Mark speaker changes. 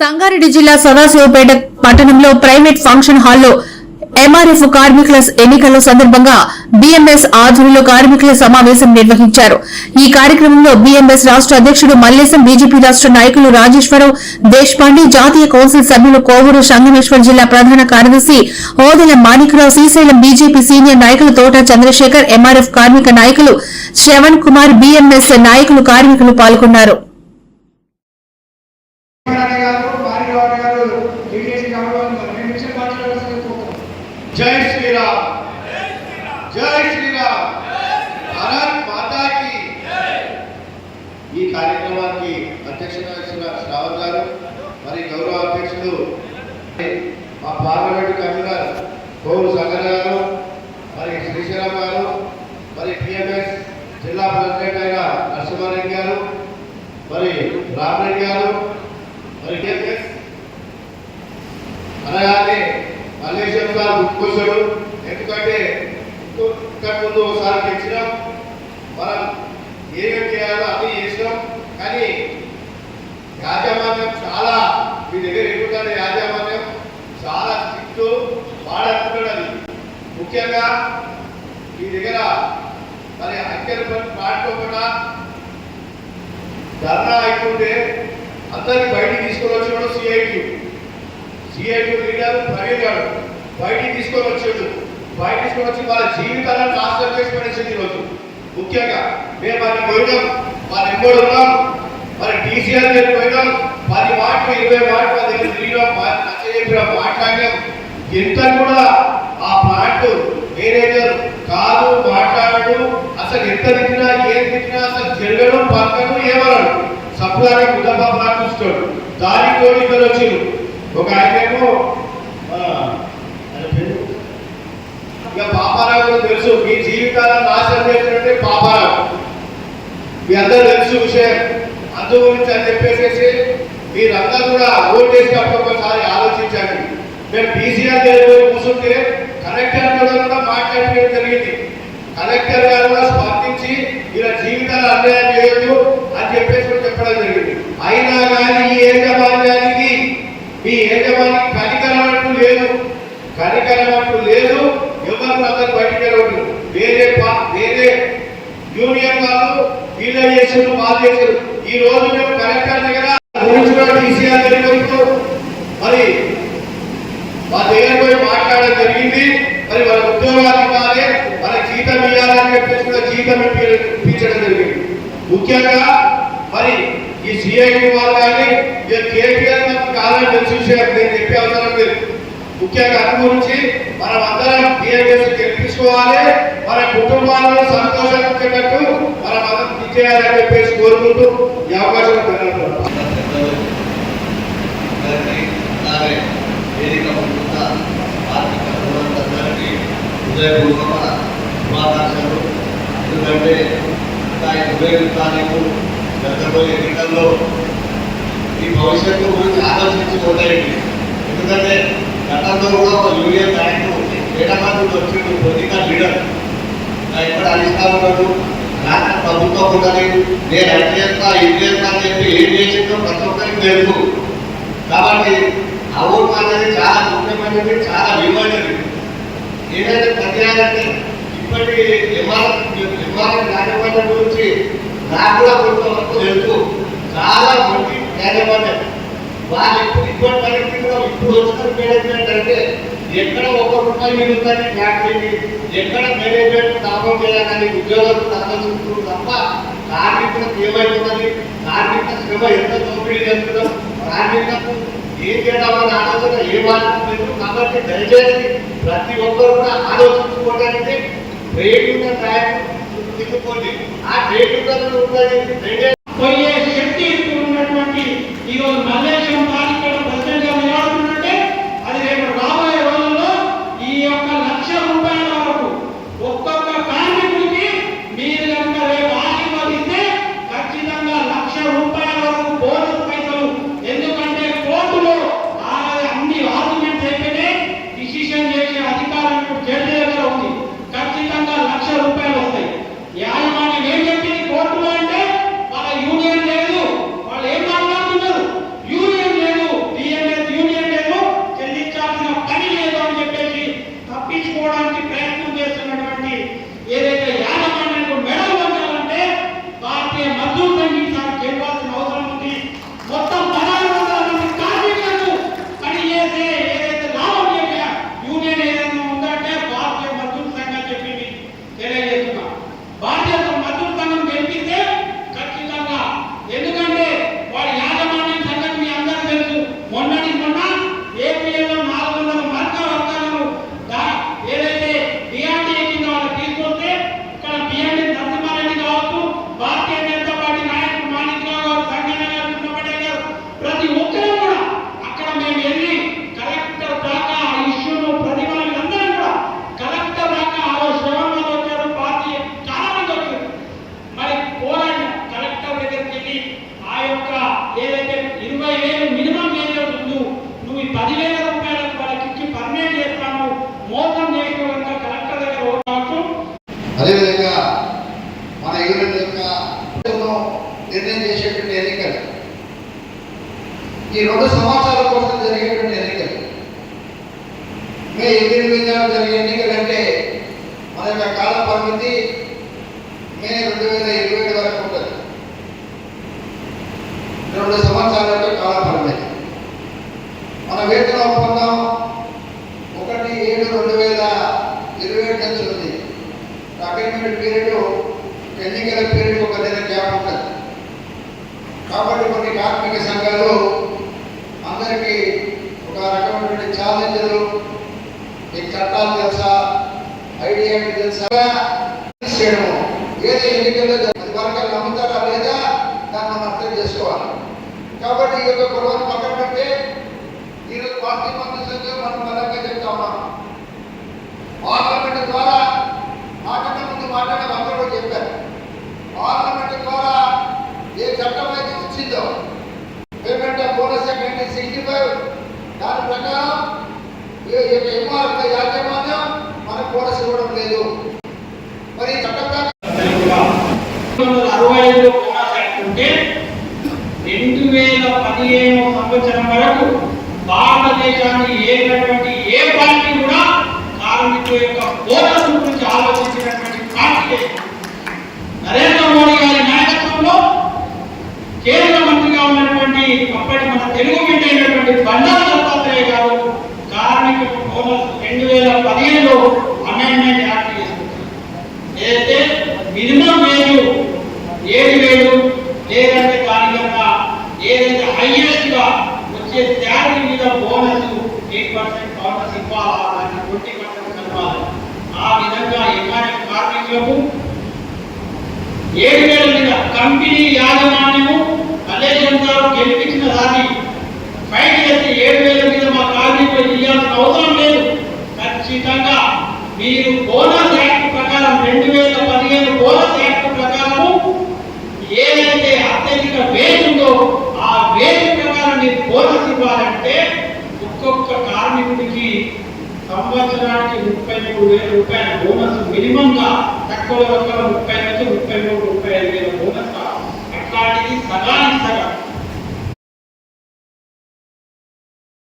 Speaker 1: సంగారెడ్డి జిల్లా సదాశివపేట పట్టణంలో private function హాల్లో ఎంఆర్ఎఫ్ కార్మికుల ఎన్నికల సందర్భంగా బీఎంఎస్ ఆధ్వర్యంలో కార్మికుల సమావేశం నిర్వహించారు. ఈ కార్యక్రమంలో బీఎంఎస్ రాష్ట్ర అధ్యక్షుడు మల్లేశం, బీజేపీ రాష్ట్ర నాయకులు రాజేశ్వరరావు, దేశపాండే, జాతీయ కౌన్సిల్ సభ్యులు కోవూరు సంగమేశ్వర్, జిల్లా ప్రధాన కార్యదర్శి ఓదెల మాణిక్రావు, శ్రీశైలం బీజేపీ సీనియర్ నాయకులు తోట చంద్రశేఖర్, ఎంఆర్ఎఫ్ కార్మిక నాయకులు శ్రవణ్ కుమార్, బీఎంఎస్ నాయకులు, కార్మికులు పాల్గొన్నారు.
Speaker 2: जय श्री राम, जय श्री राम, भारत माता की ఈ కార్యక్రమానికి అధ్యక్షత వహించిన శ్రావణ్ గారు, మరి గౌరవ అధ్యక్షులు మా పార్లమెంట్ కన్వీనర్ కోవూరు సంగన్న గారు, మరి శ్రీశైలం గారు, మరి పిఎంఎస్ జిల్లా ప్రెసిడెంట్ అయిన నరసింహారెడ్డి గారు, మరి రామరెడ్డి గారు, మరి పిఎంఎస్ అలాగే మల్లేశం సార్ గుర్తుకొచ్చాడు. ఎందుకంటే ముందు ఒకసారి తెచ్చినాం, మనం ఏమేమి చేయాలో అన్నీ చేసినాం. కానీ యాజమాన్యం చాలా మీ దగ్గర ఎక్కువ యాజమాన్యం చాలా స్ట్రిక్ట్ వాడనుకున్నది. ముఖ్యంగా మీ దగ్గర మరి అంకెలు పాడుకోకుండా ధర్నా అయిపోతే అందరినీ బయటికి తీసుకొని వచ్చాడు సిఐటి లీడర్ ప్రవీణ్ గారు బయటికి తీసుకొని వచ్చాడు. బయట తీసుకొని వచ్చి వాళ్ళ జీవితాలను నాశనం చేసి పడేసింది. ఈరోజు ముఖ్యంగా మేము మరి పోయినాం, వాళ్ళ ఎంబడి ఉన్నాం, మరి టీసీఆర్ దగ్గర పోయినాం, 10 మాటలు 20 మాటలు వాళ్ళ దగ్గర తిరిగినాం, నచ్చ మాట్లాడినాం. ఎంత కూడా ఆ ప్లాంట్ మేనేజర్ కాదు, మాట్లాడు, అసలు ఎంత తిట్టినా ఏం తిట్టినా అసలు జరగడం పక్కను ఏమన్నాడు, సప్లాగా ముద్దపా చూస్తాడు. దానికి కూడా ఇద్దరు వచ్చారు. ఒక ఆయనేమో ఇక పాపారావు తెలుసు, మీ జీవితాలను నాశనం చేసినట్టే పాపారావు, మీ అందరూ తెలుసు విషయం. అందు గురించి అని చెప్పేసి మీరందరూ కూడా ఓటు వేసినప్పుడు ఒకసారి ఆలోచించండి. మేము టీసీఆర్ దగ్గర కూర్చుంటే కలెక్టర్ కూడా మాట్లాడడం జరిగింది. కలెక్టర్ గారు కూడా స్పందించి ఇలా జీవితాలు అన్యాయం చేయొద్దు అని చెప్పేసి చెప్పడం జరిగింది. అయినా కానీ ఈ యాజమాన్యానికి, మీ యజమానికి కనికరం అంటూ లేదు. ఎవరు అందరూ బయటికి వెళ్ళవద్దు. వేరే యూనియన్ వాళ్ళు వీళ్ళు చేసారు, వాళ్ళు చేశారు. ఈ రోజు మేము కలెక్టర్ దగ్గర టీసీఆర్ దగ్గర మరి వాళ్ళ దగ్గర పోయి మాట్లాడడం జరిగింది. మరి వాళ్ళ ఉద్యోగాలు ఇవ్వాలి, వాళ్ళ జీతం ఇవ్వాలని చెప్పేసి కూడా జీతం ఇప్పించడం జరిగింది. ముఖ్యంగా మరి ఈ సిఐటి వాళ్ళు కానీ కేటీఆర్ కాదని తెలిసి విషయం నేను చెప్పే అవసరం లేదు. ముఖ్యంగా అటు గురించి మనం అందరం బిఎంఎస్ గెలిపించుకోవాలి, మన కుటుంబాలను సంతోషంగా ఉండేటట్టు మనం అందరం ఇచ్చేయాలని చెప్పేసి కోరుకుంటూ ఈ అవకాశం
Speaker 3: ఎందుకంటే ఎన్నికల్లో ఈ భవిష్యత్తు గురించి ఆలోచించుకోలేండి. ఎందుకంటే గతంలో కూడా ఒక యూనియన్ నాయకుడు ఏటమంది వచ్చిండు, పొలిటికల్ లీడర్ ఇక్కడ అధిష్టానం రాష్ట్ర ప్రభుత్వం ఉన్నది, నేను అది చేస్తా ఇది చేస్తా అని చెప్పి ఏం చేసిందో ప్రతి ఒక్కరికి తెలుసు. కాబట్టి అవును అనేది చాలా ముఖ్యమైనది, చాలా విలువైనది. ఏదైతే పనిచేయాలంటే ఇప్పటి ఎంఆర్ఎఫ్ యాజమాన్యం గురించి నాకు కూడా కొంతవరకు తెలుసు. చాలా మంచి యాజమాన్యం వాళ్ళు ఇప్పటి పరిస్థితిలో ఇప్పుడు వచ్చిన మేనేజ్మెంట్ అంటే ఎక్కడ ₹1 మిగులుతుంది ఫ్యాక్టరీకి, ఎక్కడ మేనేజ్మెంట్ లాభం చేయాలని ఉద్యోగులకు ఆలోచిస్తున్నారు తప్ప కార్మికులకు ఏమైపోతుంది, కార్మిక శ్రమ ఎంత దోపిడీ చేస్తున్నాం, కార్మికులకు ఏం చేద్దామని ఆలోచన ఏ మాట్లాడలేదు. కాబట్టి దయచేసి ప్రతి ఒక్కరు కూడా ఆలోచించుకోవడానికి ట్రేడ్ యూనియన్ నాయకులు తీసుకోండి. ఆ ట్రేడ్ యూనియన్ ఉన్నది
Speaker 4: పోయే శక్తి ఉన్నటువంటి ఈరోజు మల్లేశం ఇక్కడ ప్రెసిడెంట్ గా నిలబడుతుందంటే అది రేపు రాబోయే రోజుల్లో ఈ యొక్క ₹1,00,000 వరకు ఒక్కొక్క కార్మికుడికి మీరు కనుక రేపు ఆశీర్వదిస్తే ఖచ్చితంగా ₹1,00,000 వరకు బోనస్ పైసలు. ఎందుకంటే కోర్టులో అన్ని ఆర్గ్యుమెంట్స్ అయిపోయినాయి, డిసిషన్ చేసే అధికారం జడ్జి దగ్గర ఉంది. ఖచ్చితంగా ₹1,00,000 వస్తాయి. యాజమాన్యం ఏం చెప్పింది కోర్టులో అంటే వాళ్ళ యూనియన్ లేదు,
Speaker 3: అదేవిధంగా మన యూనియన్ యొక్క నిర్ణయం చేసేటువంటి ఎన్నికలు, ఈ 2 సంవత్సరాల కోసం జరిగేటువంటి ఎన్నికలు, మే 8 జరిగే ఎన్నికలు అంటే మన యొక్క కాల పరిమితి మే 2027 వరకు ఉంటుంది. 2 సంవత్సరాల యొక్క కాల పరిమితి. మన వేతన ఒప్పందం 1/7/2027 నుంచి ఉంది. అగ్రిమెంట్ పీరియడ్, ఎన్నికల పీరియడ్ 1 నెల గ్యాప్ ఉంటుంది. కాబట్టి కొన్ని కార్మిక సంఘాలు అందరికీ ఒక రకమైనటువంటి ఛాలెంజ్లు, మీకు చట్టాలు తెలుసా, ఐడియా తెలుసా చేయడము, ఏదో ఎన్నికల్లో వర్గాలు నమ్ముతారా లేదా దాన్ని మనం అర్థం చేసుకోవాలి. కాబట్టి ఈ యొక్క గొడవను పక్కన పెట్టి ఈరోజు పార్టీ మంత్రులు మనం బలంగా చెప్తా ఉన్నాం. పార్లమెంట్ ద్వారా నాకన్నా ముందు మాట్లాడే అందరూ చెప్పారు, పార్లమెంట్ ద్వారా ఏ చట్టం అయితే వచ్చిందో పేమెంట్ ఆఫ్ బోనస్ 1965 దాని ప్రకారం ఎంఆర్ఎఫ్ యాజమాన్యం మనకు బోనస్ ఇవ్వడం లేదు. మరి చట్ట ప్రకారం
Speaker 4: 1965లో బోనస్ యాక్ట్ ఉంటే 2015 సంవత్సరం వరకు భారతదేశాన్ని ఏలినటువంటి ఏ పార్టీ కూడా కార్మికుల యొక్క బోనస్ గురించి ఆలోచించినటువంటి పార్టీ లేదు. నరేంద్ర మోడీ గారి నాయకత్వంలో కేంద్ర మంత్రిగా ఉన్నటువంటి అప్పటి మన తెలుగు బిడ్డ అయినటువంటి బండారు దత్తాత్రేయ గారు కార్మికులకు బోనస్ 2015లో అమెండ్మెంట్ యాక్ట్ చేసుకుంటారు. ఏదైతే మినిమం వేజ్ 7,000 లేదంటే దానికన్నా ఏదైతే హైయెస్ట్ గా వచ్చే శాలరీ మీద బోనస్ 8% బోనస్ ఇవ్వాలా, 20% కలపాలి. ఆ విధంగా ఎంఆర్ఎఫ్ కార్మికులకు 7,000 మీద కంపెనీ యాజమాన్యము మల్లేశం గారు గెలిపించిన దాన్ని ఫైట్ చేసి 7,000 మీద మా కార్మికులు ఇవ్వాల్సిన అవసరం లేదు, ఖచ్చితంగా మీరు బోనస్ యాక్ట్ ప్రకారం 2015 బోనస్ యాక్ట్ ప్రకారము ఏదైతే అత్యధిక వేజ్ ఉందో ఆ వేజ్ ప్రకారం మీరు బోనస్ ఇవ్వాలంటే ఒక్కొక్క కార్మికుడికి సంవత్సరానికి 33,000 రూపాయల బోనస్ మినిమం గా, తక్కువ 30 నుంచి 33,35,000 బోనస్. అట్లాంటిది సగానికి సగం